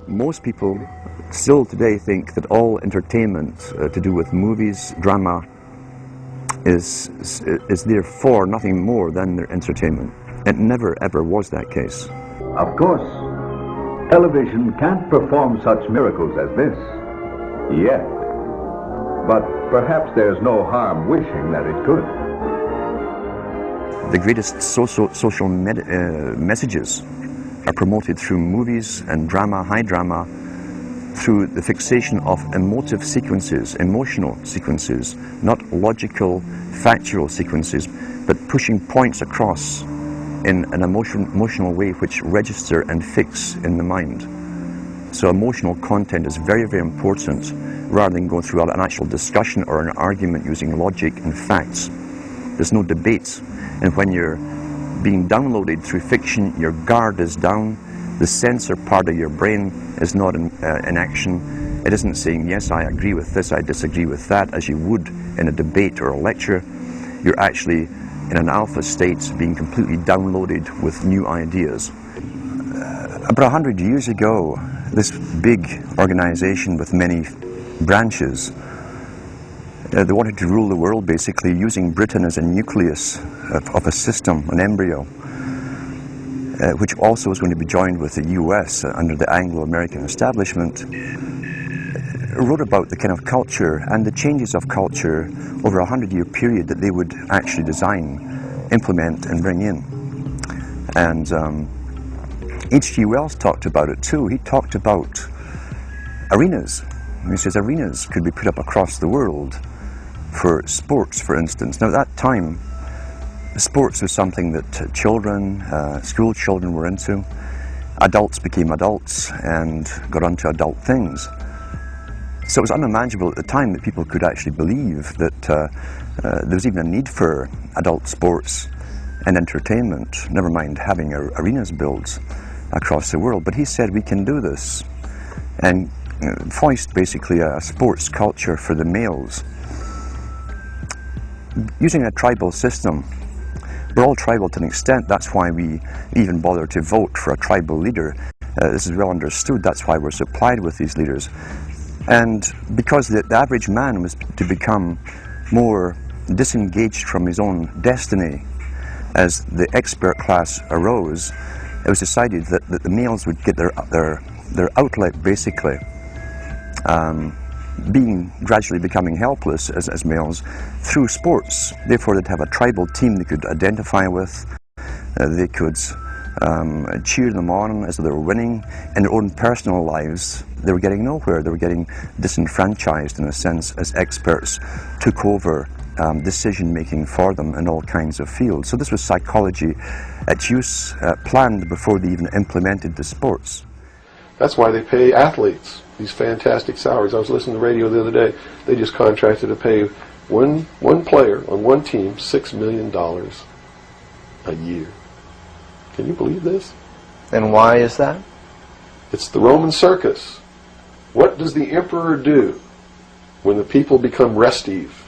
Most people still today think that all entertainment to do with movies, drama, is therefore nothing more than their entertainment. It never ever was that case. Of course, television can't perform such miracles as this, yet. But perhaps there's no harm wishing that it could. The greatest social messages are promoted through movies and drama, high drama, through the fixation of emotive sequences, emotional sequences, not logical, factual sequences, but pushing points across in an emotional way which register and fix in the mind. So emotional content is very, very important, rather than going through an actual discussion or an argument using logic and facts. There's no debate. And when you're being downloaded through fiction, your guard is down, the sensor part of your brain is not in action. It isn't saying, yes, I agree with this, I disagree with that, as you would in a debate or a lecture. You're actually in an alpha state, being completely downloaded with new ideas. About 100 years ago, this big organization with many branches, they wanted to rule the world basically using Britain as a nucleus of a system, an embryo, which also was going to be joined with the US under the Anglo-American establishment, wrote about the kind of culture and the changes of culture over a 100-year period that they would actually design, implement and bring in. And H.G. Wells talked about it too. He talked about arenas. He says arenas could be put up across the world for sports, for instance. Now at that time, sports was something that children, school children were into. Adults became adults and got onto adult things. So it was unimaginable at the time that people could actually believe that there was even a need for adult sports and entertainment, never mind having arenas built across the world. But he said we can do this, and foist basically a sports culture for the males. Using a tribal system, we're all tribal to an extent. That's why we even bother to vote for a tribal leader. This is well understood. That's why we're supplied with these leaders. And because the average man was to become more disengaged from his own destiny as the expert class arose, it was decided that the males would get their outlet basically, gradually becoming helpless as males through sports. Therefore they'd have a tribal team they could identify with, they could cheer them on as they were winning. In their own personal lives they were getting nowhere, they were getting disenfranchised in a sense as experts took over decision making for them in all kinds of fields. So this was psychology at use, planned before they even implemented the sports. That's why they pay athletes these fantastic salaries. I was listening to the radio the other day. They just contracted to pay one player on one team $6 million a year. Can you believe this? And why is that? It's the Roman circus. What does the emperor do when the people become restive,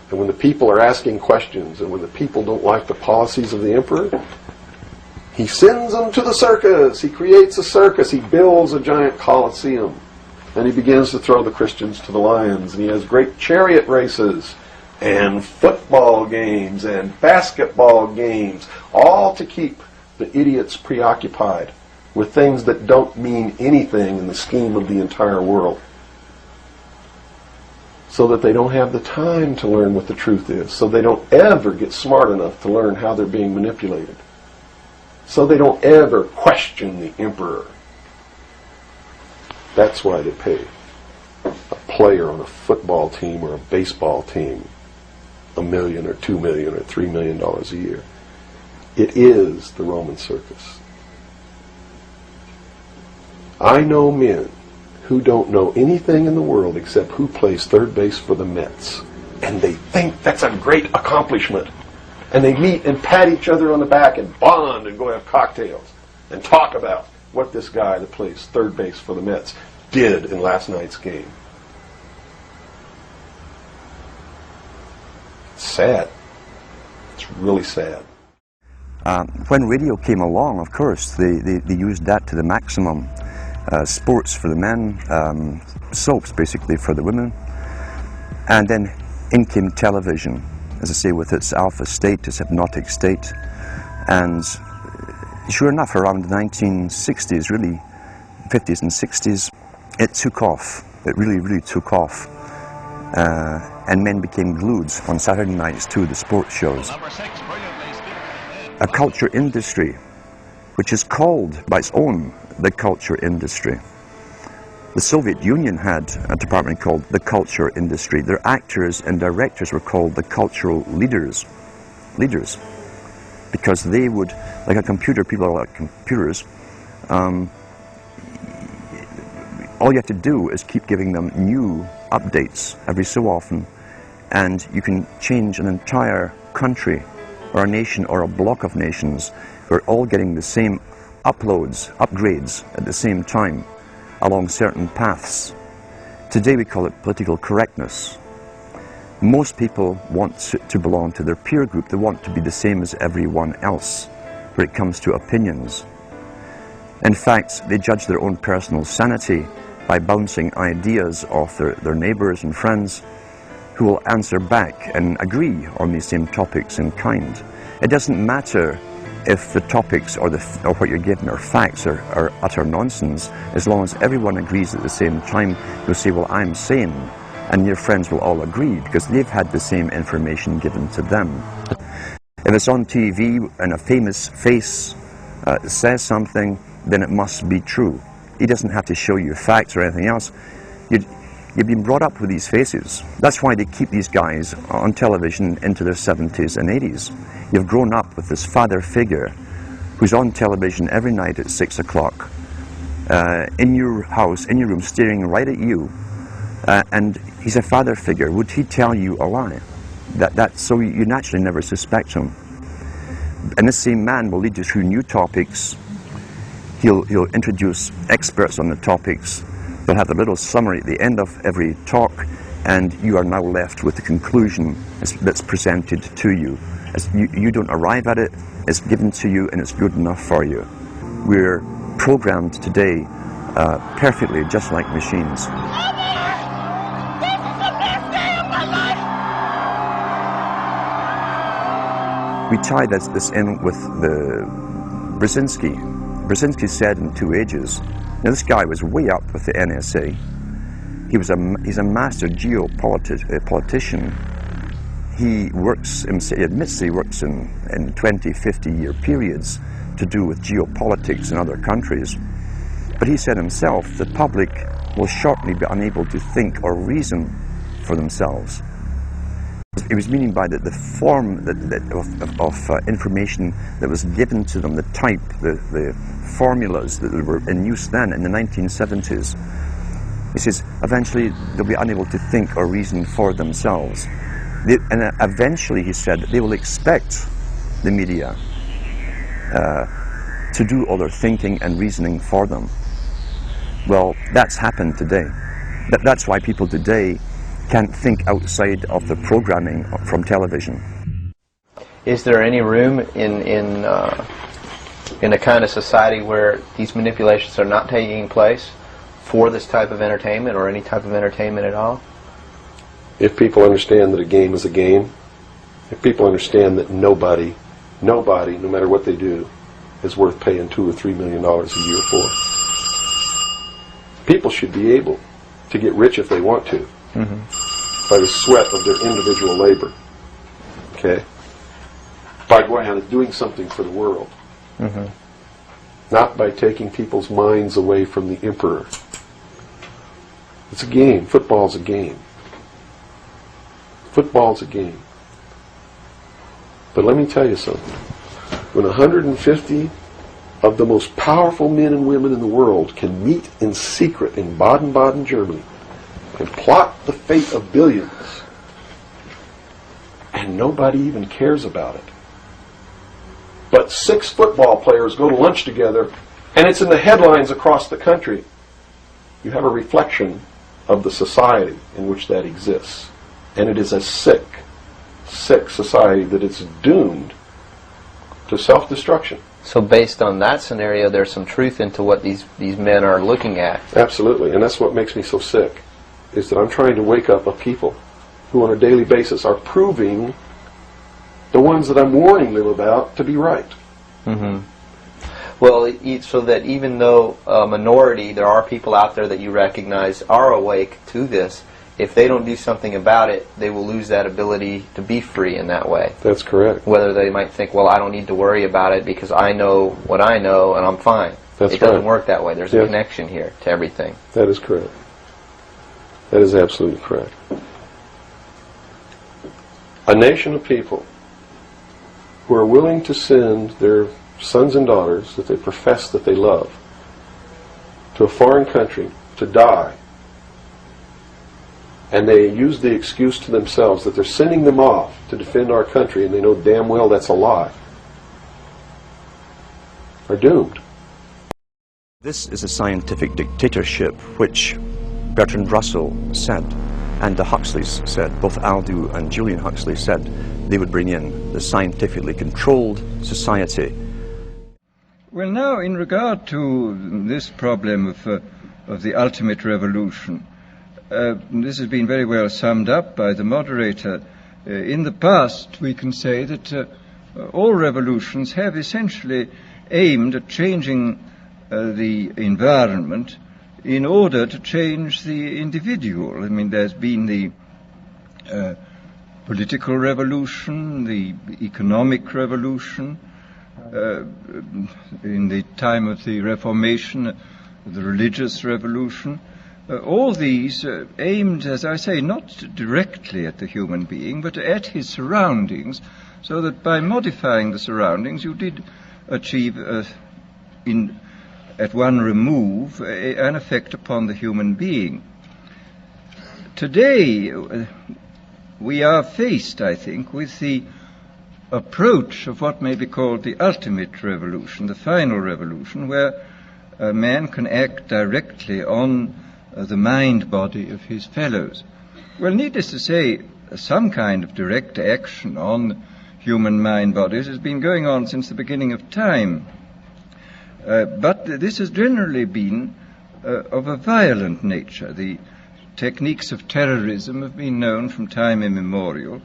and when the people are asking questions, and when the people don't like the policies of the emperor? He sends them to the circus. He creates a circus. He builds a giant coliseum. And he begins to throw the Christians to the lions. And he has great chariot races and football games and basketball games, all to keep the idiots preoccupied with things that don't mean anything in the scheme of the entire world, so that they don't have the time to learn what the truth is, so they don't ever get smart enough to learn how they're being manipulated, so they don't ever question the emperor. That's why they pay a player on a football team or a baseball team $1 million or $2 million or $3 million a year. It is the Roman circus. I know men who don't know anything in the world except who plays third base for the Mets, and they think that's a great accomplishment. And they meet and pat each other on the back and bond and go have cocktails and talk about what this guy that plays third base for the Mets did in last night's game. It's sad. It's really sad. When radio came along, of course, they used that to the maximum. sports for the men, soaps basically for the women, and then in came television, as I say, with its alpha state, its hypnotic state, and sure enough, around the 1960s, really, 50s and 60s, it took off. It really took off. And men became glued on Saturday nights to the sports shows. A culture industry, which is called by its own the culture industry. The Soviet Union had a department called the culture industry. Their actors and directors were called the cultural leaders. Because they would, like a computer, people are like computers, all you have to do is keep giving them new updates every so often, and you can change an entire country or a nation or a block of nations who are all getting the same upgrades at the same time along certain paths. Today we call it political correctness. Most people want to belong to their peer group. They want to be the same as everyone else when it comes to opinions. In fact, they judge their own personal sanity by bouncing ideas off their neighbours and friends who will answer back and agree on these same topics in kind. It doesn't matter if the topics or what you're given are facts or utter nonsense, as long as everyone agrees at the same time. You'll say, well, I'm sane, and your friends will all agree because they've had the same information given to them. If it's on TV and a famous face says something, then it must be true. He doesn't have to show you facts or anything else. You've been brought up with these faces. That's why they keep these guys on television into their 70s and 80s. You've grown up with this father figure who's on television every night at 6 o'clock, in your house, in your room, staring right at you, and he's a father figure. Would he tell you a lie? So you naturally never suspect him. And this same man will lead you through new topics. He'll introduce experts on the topics. They'll have a little summary at the end of every talk, and you are now left with the conclusion that's presented to you. You don't arrive at it, it's given to you, and it's good enough for you. We're programmed today perfectly, just like machines. We tie this in with the Brzezinski. Brzezinski said in 2 Ages. Now this guy was way up with the NSA. He's a master geopolitician. He admits he works in 20, 50-year periods to do with geopolitics in other countries. But he said himself, the public will shortly be unable to think or reason for themselves. He was meaning by the form of information that was given to them, the type, the formulas that were in use then in the 1970s. He says, eventually they'll be unable to think or reason for themselves. And eventually, he said, they will expect the media to do all their thinking and reasoning for them. Well, that's happened today. That's why people today can't think outside of the programming from television. Is there any room in a kind of society where these manipulations are not taking place for this type of entertainment or any type of entertainment at all? If people understand that a game is a game, if people understand that nobody, no matter what they do, is worth paying $2 or $3 million a year for. People should be able to get rich if they want to, by the sweat of their individual labor, okay? By going out and doing something for the world, not by taking people's minds away from the emperor. It's a game. Football's a game. Football's a game. But let me tell you something. When 150 of the most powerful men and women in the world can meet in secret in Baden-Baden, Germany, and plot the fate of billions, and nobody even cares about it, but 6 football players go to lunch together, and it's in the headlines across the country, you have a reflection of the society in which that exists. And it is a sick society that it's doomed to self-destruction. So based on that scenario, there's some truth into what these men are looking at. Absolutely, and that's what makes me so sick, is that I'm trying to wake up a people who on a daily basis are proving the ones that I'm warning them about to be right. Mm-hmm. Well, so that even though a minority, there are people out there that you recognize are awake to this, if they don't do something about it, they will lose that ability to be free in that way. That's correct. Whether they might think, well, I don't need to worry about it because I know what I know and I'm fine. That's it doesn't right. work that way. There's a connection here to everything. That is correct. That is absolutely correct. A nation of people who are willing to send their sons and daughters that they profess that they love to a foreign country to die, and they use the excuse to themselves that they're sending them off to defend our country, and they know damn well that's a lie, are doomed. This is a scientific dictatorship which Bertrand Russell said, and the Huxleys said, both Aldous and Julian Huxley said they would bring in the scientifically controlled society. Well, now, in regard to this problem of the ultimate revolution, this has been very well summed up by the moderator. In the past, we can say that all revolutions have essentially aimed at changing the environment in order to change the individual. I mean, there's been the political revolution, the economic revolution, in the time of the Reformation, the religious revolution. All these aimed, as I say, not directly at the human being, but at his surroundings, so that by modifying the surroundings you did achieve, at one remove, an effect upon the human being. Today, we are faced, I think, with the approach of what may be called the ultimate revolution, the final revolution, where a man can act directly on the mind-body of his fellows. Well, needless to say, some kind of direct action on human mind-bodies has been going on since the beginning of time. But this has generally been of a violent nature. The techniques of terrorism have been known from time immemorial,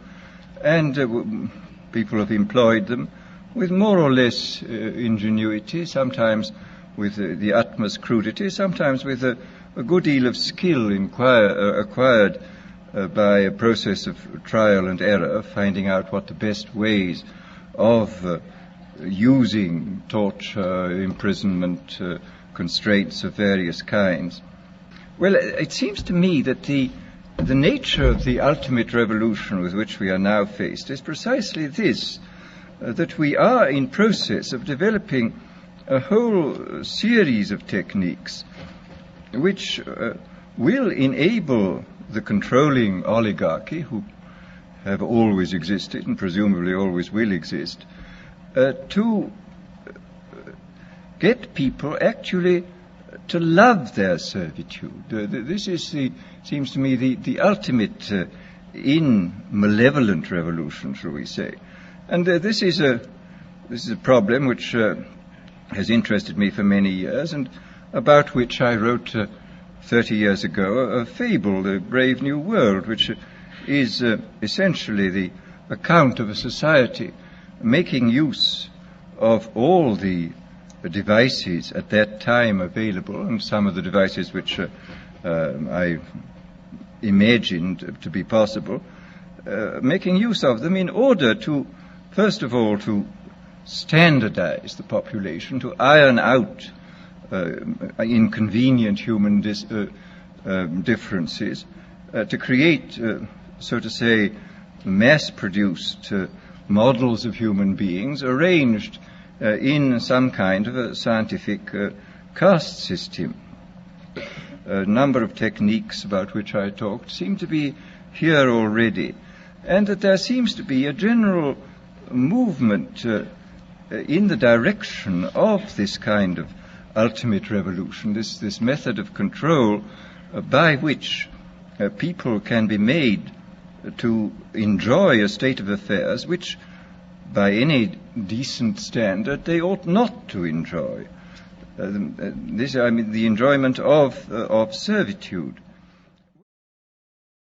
and people have employed them with more or less ingenuity, sometimes with the utmost crudity, sometimes with a good deal of skill acquired by a process of trial and error, finding out what the best ways of using torture, imprisonment, constraints of various kinds. Well, it seems to me that the nature of the ultimate revolution with which we are now faced is precisely this, that we are in process of developing a whole series of techniques which will enable the controlling oligarchy, who have always existed and presumably always will exist, to get people actually to love their servitude. This is seems to me the ultimate in malevolent revolution, shall we say. And this is a problem which has interested me for many years, and about which I wrote 30 years ago a fable, The Brave New World, which is essentially the account of a society making use of all the devices at that time available, and some of the devices which I imagined to be possible, making use of them in order to, first of all, to standardize the population, to iron out inconvenient human differences, to create, so to say, mass-produced models of human beings arranged in some kind of a scientific caste system. A number of techniques about which I talked seem to be here already, and that there seems to be a general movement in the direction of this kind of ultimate revolution, this method of control by which people can be made to enjoy a state of affairs which by any decent standard, they ought not to enjoy. The enjoyment of servitude.